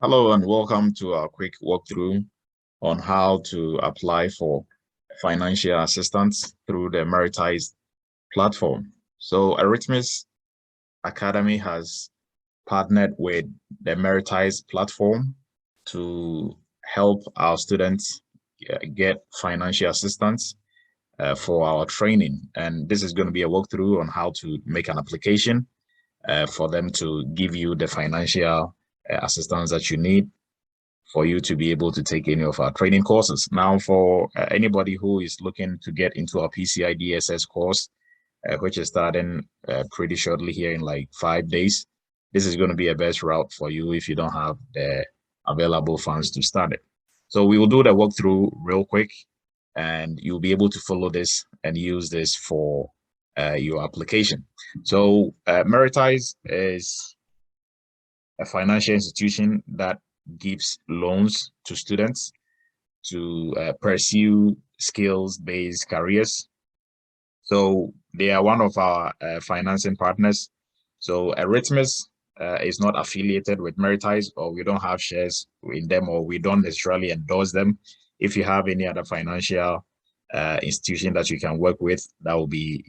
Hello and welcome to our quick walkthrough on how to apply for financial assistance through the Meritize platform. So Eretmis Academy has partnered with the Meritize platform to help our students get financial assistance for our training. And this is going to be a walkthrough on how to make an application for them to give you the financial assistance that you need for you to be able to take any of our training courses. Now, for anybody who is looking to get into our PCI DSS course, which is starting pretty shortly here in like 5 days, this is going to be a best route for you if you don't have the available funds to start it. So we will do the walkthrough real quick, and you'll be able to follow this and use this for your application. So Meritize is a financial institution that gives loans to students to pursue skills-based careers. So they are one of our financing partners. So Eretmis is not affiliated with Meritize, or we don't have shares in them, or we don't necessarily endorse them. If you have any other financial institution that you can work with, that will be,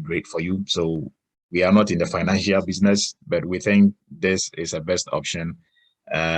great for you. So we are not in the financial business, but we think this is a best option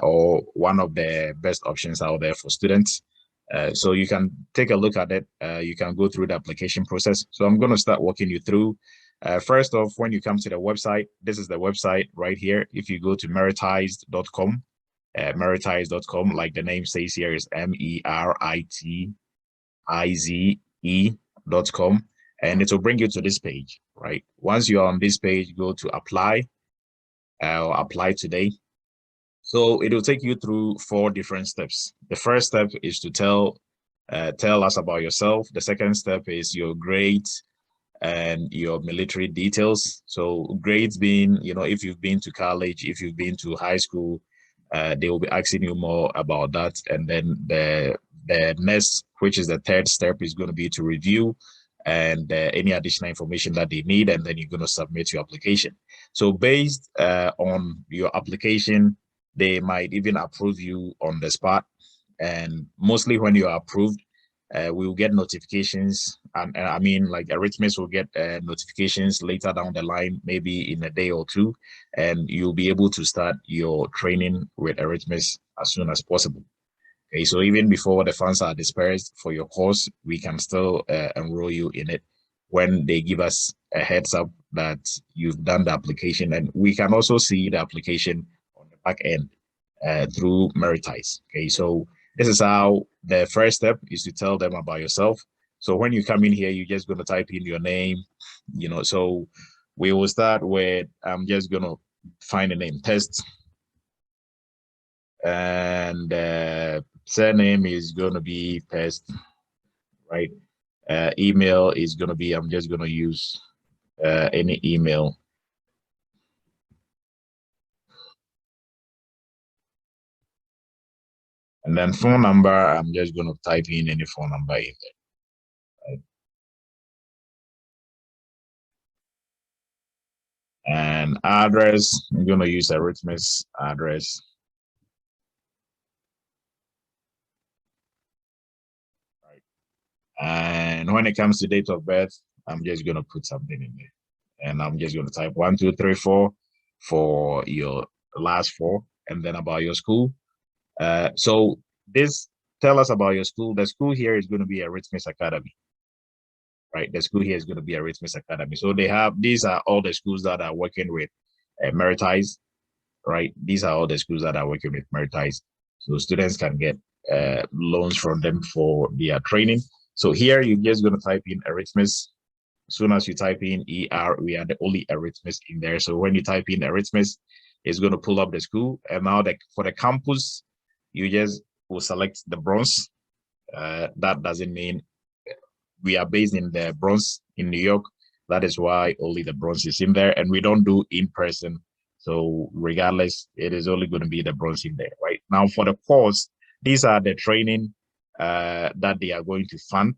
or one of the best options out there for students. So you can take a look at it. You can go through the application process. So I'm going to start walking you through. First off, when you come to the website, this is the website right here. If you go to meritize.com, meritize.com, like the name says here, is meritize.com, and it will bring you to this page, right? Once you're on this page, go to apply or apply today. So it will take you through 4 different steps. The first step is to tell us about yourself. The second step is your grades and your military details. So grades being, if you've been to college, if you've been to high school, they will be asking you more about that. And then the next, which is the third step, is going to be to review and any additional information that they need, and then you're going to submit your application. So based on your application, they might even approve you on the spot. And mostly when you are approved, we will get notifications. And I mean, like Eretmis will get notifications later down the line, maybe in a day or two, and you'll be able to start your training with Eretmis as soon as possible. Okay, so even before the funds are dispersed for your course, we can still enroll you in it when they give us a heads up that you've done the application. And we can also see the application on the back end through Meritize. Okay, so this is how the first step is to tell them about yourself. So when you come in here, you're just going to type in your name, so we will start with, I'm just going to find a name, test. And surname is going to be test, right? Email is going to be, I'm just going to use any email. And then phone number, I'm just going to type in any phone number in there. Right? And address, I'm going to use Eretmis address. Right? And when it comes to date of birth, I'm just going to put something in there. And I'm just going to type 1234 for your last 4, and then about your school. So this, tell us about your school. The school here is going to be Eretmis Academy, right? The school here is going to be Eretmis Academy. So these are all the schools that are working with Meritize, right? These are all the schools that are working with Meritize. So students can get loans from them for their training. So here you're just going to type in Eretmis. As soon as you type in ER, we are the only Eretmis in there. So when you type in Eretmis, it's going to pull up the school. And now for the campus, you just will select the Bronx. That doesn't mean we are based in the Bronx in New York. That is why only the Bronx is in there, and we don't do in person. So regardless, it is only going to be the Bronx in there, right? Now for the course, these are the training that they are going to fund,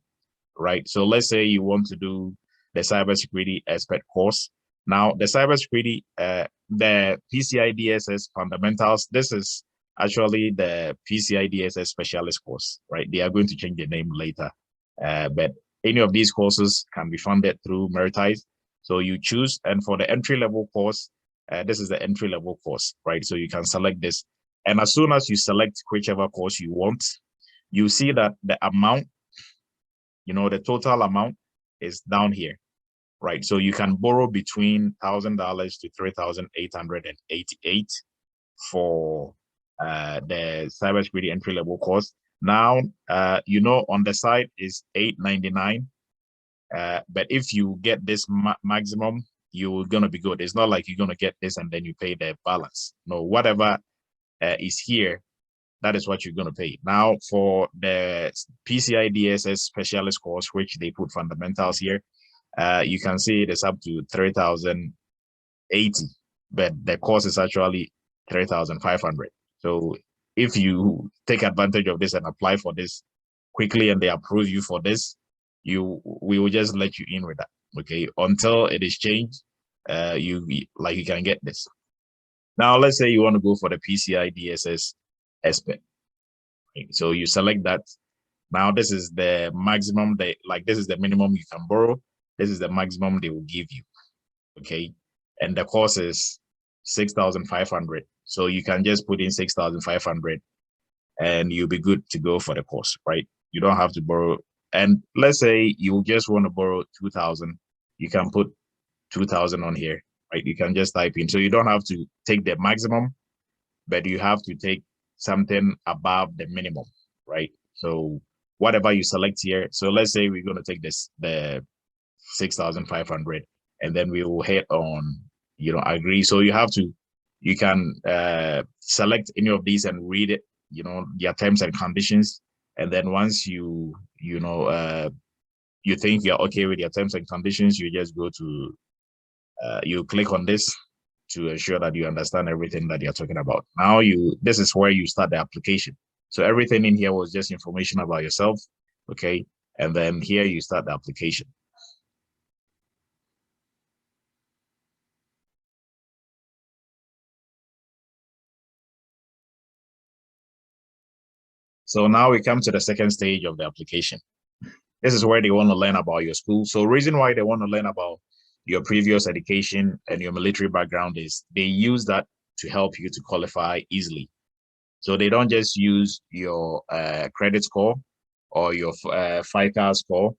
right? So let's say you want to do the cybersecurity expert course. Now the cybersecurity, the PCI DSS fundamentals, this is actually the PCI DSS specialist course, right? They are going to change the name later. But any of these courses can be funded through Meritize. So you choose, and for the entry-level course, this is the entry-level course, right? So you can select this. And as soon as you select whichever course you want, you see that the amount, the total amount is down here, right? So you can borrow between $1,000 to $3,888 for the cybersecurity entry-level course. Now, on the side is $899. But if you get this maximum, you're gonna be good. It's not like you're gonna get this and then you pay the balance. No, whatever is here, that is what you're gonna pay. Now for the PCI DSS specialist course, which they put fundamentals here, you can see it is up to 3,080, but the course is actually 3,500. So if you take advantage of this and apply for this quickly and they approve you for this, we will just let you in with that. Okay, until it is changed, you can get this. Now let's say you want to go for the PCI DSS expert. Okay, so you select that. Now this is the maximum this is the minimum you can borrow. This is the maximum they will give you. Okay, and the course is 6,500. So you can just put in 6,500 and you'll be good to go for the course, right? You don't have to borrow. And let's say you just want to borrow 2,000, you can put 2,000 on here, right? You can just type in. So you don't have to take the maximum, but you have to take something above the minimum, right? So whatever you select here. So let's say we're going to take the 6,500, and then we will hit on, agree. So you can select any of these and read it, their terms and conditions. And then once you think you're okay with your terms and conditions, you just go to, you click on this to ensure that you understand everything that you're talking about. Now this is where you start the application. So everything in here was just information about yourself, okay? And then here you start the application. So now we come to the second stage of the application. This is where they want to learn about your school. So reason why they want to learn about your previous education and your military background is they use that to help you to qualify easily. So they don't just use your credit score or your FICA score.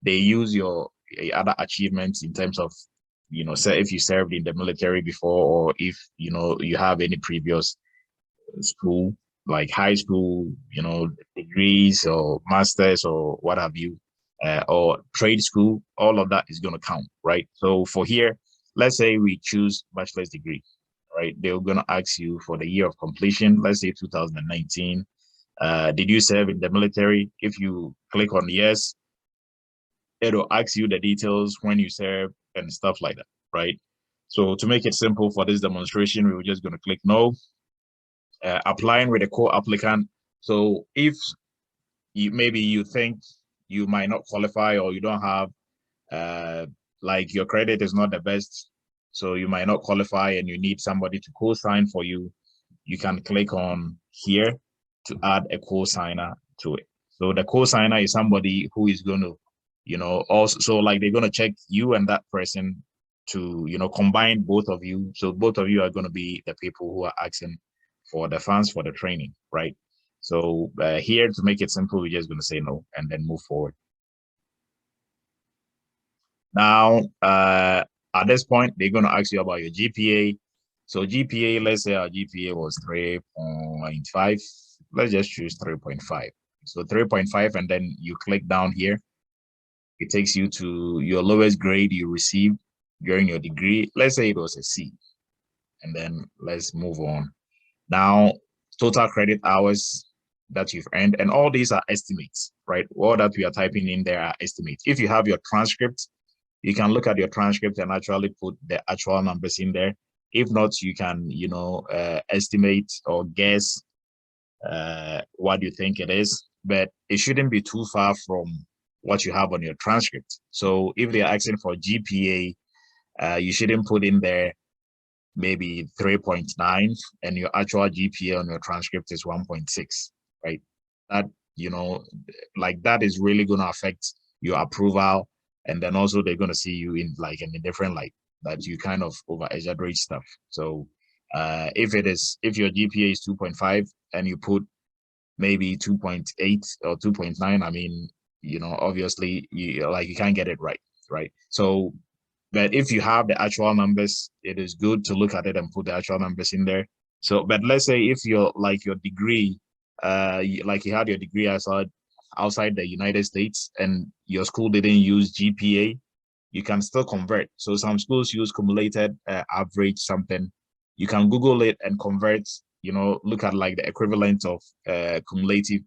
They use your other achievements in terms of, say if you served in the military before, or if, you have any previous school, like high school, degrees or masters or what have you, or trade school, all of that is going to count, right? So for here, let's say we choose bachelor's degree, right? They're going to ask you for the year of completion, let's say 2019. Did you serve in the military? If you click on yes, it'll ask you the details when you serve and stuff like that, right? So to make it simple for this demonstration, we were just going to click no. Applying with a co-applicant. So if maybe you think you might not qualify, or you don't have like your credit is not the best, so you might not qualify and you need somebody to co-sign for you, you can click on here to add a co-signer to it. So the co-signer is somebody who is going to, also, so like they're going to check you and that person to, combine both of you. So both of you are going to be the people who are asking for the funds for the training, right? So here, to make it simple, we're just going to say no and then move forward. Now, at this point, they're going to ask you about your GPA. So GPA, let's say our GPA was 3.5. Let's just choose 3.5. So 3.5, and then you click down here. It takes you to your lowest grade you received during your degree. Let's say it was a C. And then let's move on. Now, total credit hours that you've earned, and all these are estimates, right? All that we are typing in there are estimates. If you have your transcript, you can look at your transcript and actually put the actual numbers in there. If not, you can, estimate or guess what you think it is, but it shouldn't be too far from what you have on your transcript. So if they're asking for GPA, you shouldn't put in there maybe 3.9 and your actual GPA on your transcript is 1.6, right? That, like that is really going to affect your approval. And then also they're going to see you in a different light, that you kind of over exaggerate stuff. So if your GPA is 2.5 and you put maybe 2.8 or 2.9, I mean, obviously you can't get it right? So, but if you have the actual numbers, it is good to look at it and put the actual numbers in there. So, but let's say if your degree, you had your degree outside the United States and your school didn't use GPA, you can still convert. So some schools use cumulated average something. You can Google it and convert, look at like the equivalent of cumulative,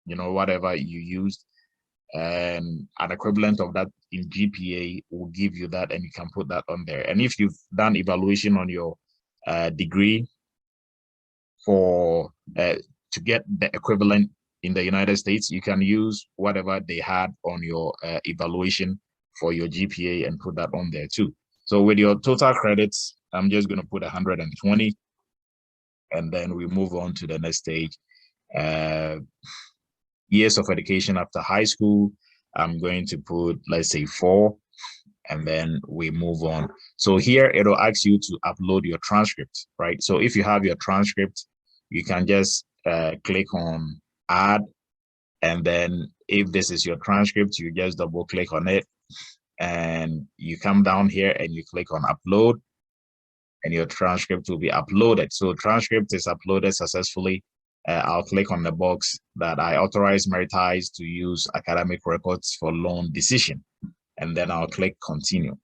whatever you used, and an equivalent of that in GPA will give you that, and you can put that on there. And if you've done evaluation on your degree for to get the equivalent in the United States, you can use whatever they had on your evaluation for your GPA and put that on there too. So with your total credits, I'm just going to put 120, and then we move on to the next stage. Years of education after high school, I'm going to put, let's say 4, and then we move on. So here it'll ask you to upload your transcript, right? So if you have your transcript, you can just click on add, and then if this is your transcript, you just double click on it, and you come down here and you click on upload, and your transcript will be uploaded. So transcript is uploaded successfully. I'll click on the box that I authorize Meritize to use academic records for loan decision, and then I'll click continue.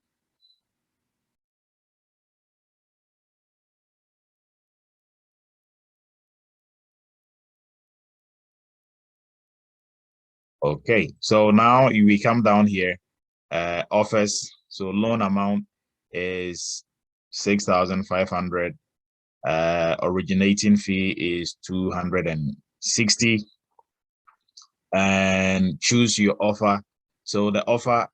Okay, so now we come down here, offers. So loan amount is 6,500. Originating fee is 260, and choose your offer. So the offer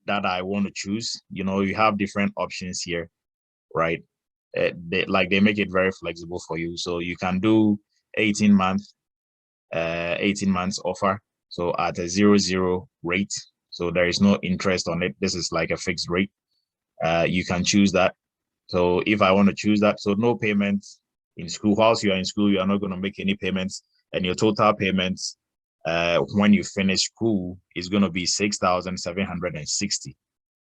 that I want to choose, you have different options here, right? They make it very flexible for you. So you can do 18 months offer. So at a 0.0 rate. So there is no interest on it. This is like a fixed rate. You can choose that. So if I want to choose that, so no payments in school. Whilst you are in school, you are not going to make any payments, and your total payments when you finish school is going to be 6,760.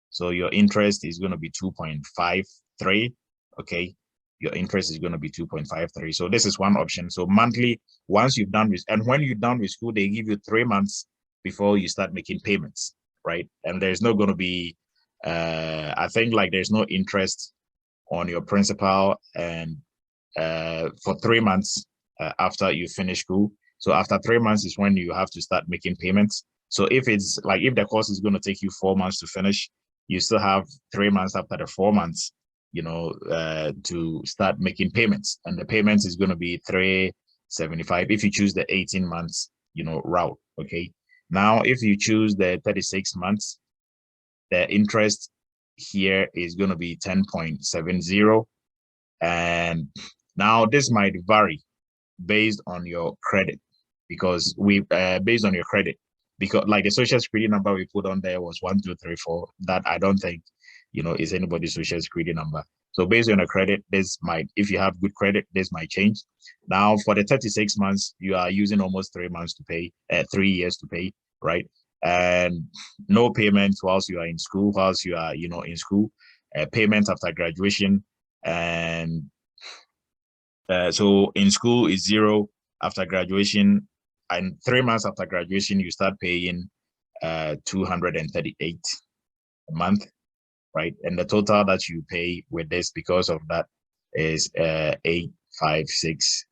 So your interest is going to be 2.53. Okay, your interest is going to be 2.53. So this is one option. So monthly, once you've done with, and when you're done with school, they give you 3 months before you start making payments, right? And there's not going to be, I think there's no interest on your principal and for 3 months after you finish school. So after 3 months is when you have to start making payments. So if it's if the course is going to take you 4 months to finish, you still have 3 months after the 4 months, to start making payments. And the payments is going to be 375 if you choose the 18 months, route. Okay. Now, if you choose the 36 months, the interest here is going to be 10.70. And now this might vary based on your credit, because based on your credit, because the social security number we put on there was 1234. That I don't think, is anybody's social security number. So based on your credit, this might, if you have good credit, this might change. Now for the 36 months, you are using almost 3 months to pay, 3 years to pay, right? And no payments whilst you are in school, whilst you are, in school, payments after graduation. And so in school is 0 after graduation, and 3 months after graduation, you start paying 238 a month, right? And the total that you pay with this because of that is 856.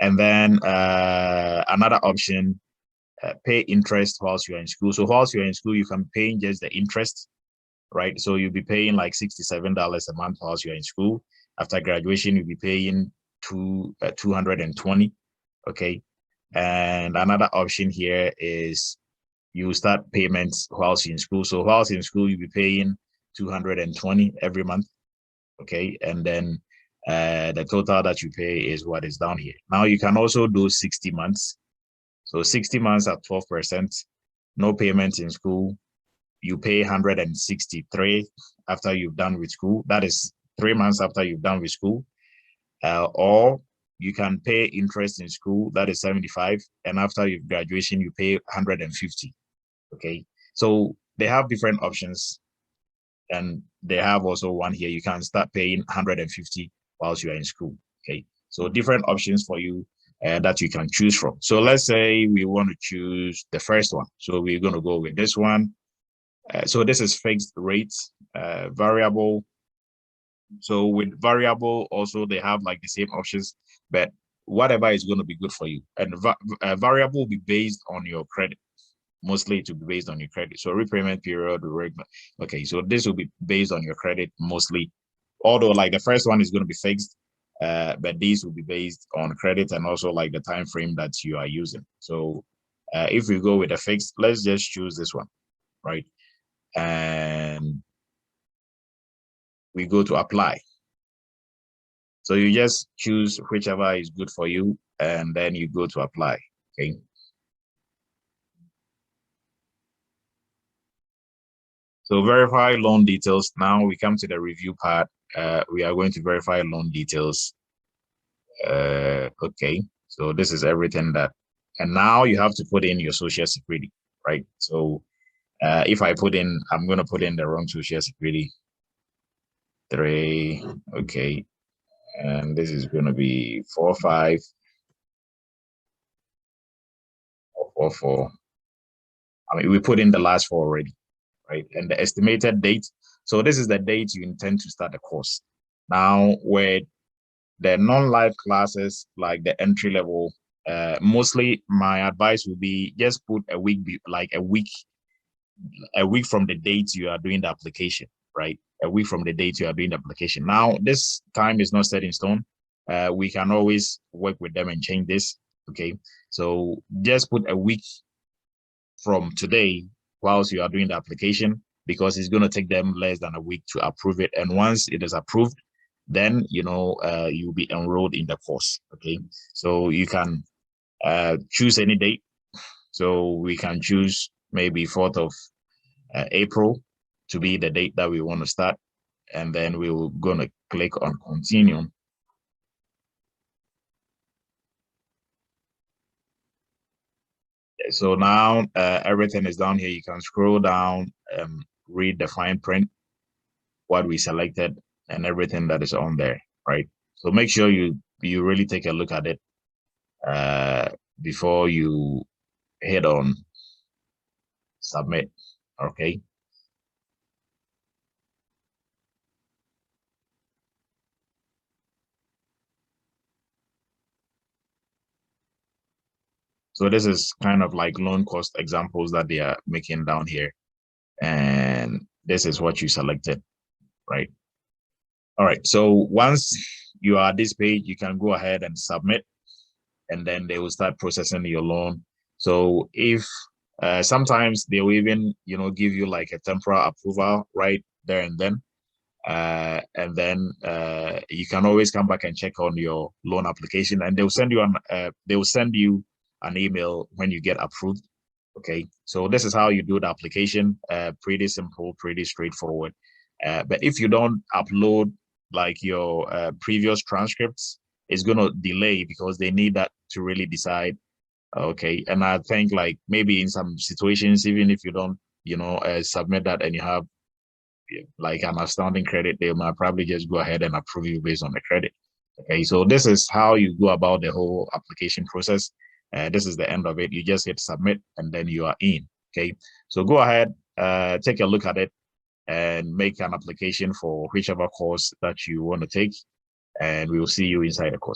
And then another option, pay interest whilst you're in school. So whilst you're in school, you can pay just the interest, right? So you'll be paying like $67 a month whilst you're in school. After graduation, you'll be paying 220. Okay. And another option here is you start payments whilst in school. So whilst in school, you'll be paying 220 every month. okay, and then the total that you pay is what is down here. Now you can also do 60 months. So 60 months at 12%, no payment in school. You pay 163 after you've done with school. That is 3 months after you've done with school. Or you can pay interest in school, that is 75, and after your graduation, you pay 150. Okay, so they have different options, and they have also one here. You can start paying 150 whilst you are in school. Okay, so different options for you that you can choose from. So let's say we want to choose the first one. So we're going to go with this one. So this is fixed rates, variable. So with variable, also they have like the same options, but whatever is going to be good for you. And variable will be based on your credit, mostly to be based on your credit. So repayment period, okay, so this will be based on your credit mostly. Although like the first one is going to be fixed, but these will be based on credit and also like the time frame that you are using. So if we go with a fixed, let's just choose this one, right? And we go to apply. So you just choose whichever is good for you, and then you go to apply, okay? So verify loan details. Now we come to the review part. We are going to verify loan details. Okay, so this is everything that, and now you have to put in your social security, right? So if I put in, I'm going to put in the wrong social security. 3, okay, and this is going to be 45 or 44. I mean, we put in the last 4 already, right? And the estimated date. So this is the date you intend to start the course. Now, with the non-live classes, like the entry level, mostly my advice would be just put a week, like a week from the date you are doing the application, right? A week from the date you are doing the application. Now, this time is not set in stone. We can always work with them and change this, okay? So just put a week from today whilst you are doing the application, because it's going to take them less than a week to approve it. And once it is approved, then you'll be enrolled in the course. Okay, so you can choose any date. So we can choose maybe 4th of April to be the date that we want to start, and then we're going to click on continue. So now everything is down here. You can scroll down and read the fine print, what we selected, and everything that is on there, right? So make sure you really take a look at it before you hit on submit, okay? So this is kind of like loan cost examples that they are making down here. And this is what you selected, right? All right, so once you are at this page, you can go ahead and submit, and then they will start processing your loan. So if sometimes they will even, give you like a temporary approval right there and then. And then you can always come back and check on your loan application, and they'll send you an email when you get approved. Okay, so this is how you do the application. Pretty simple, pretty straightforward. But if you don't upload like your previous transcripts, it's going to delay because they need that to really decide. Okay, and I think like maybe in some situations, even if you don't, submit that and you have like an outstanding credit, they might probably just go ahead and approve you based on the credit. Okay, so this is how you go about the whole application process. This is the end of it. You just hit submit and then you are in. Okay, so go ahead, take a look at it and make an application for whichever course that you want to take, and we will see you inside the course.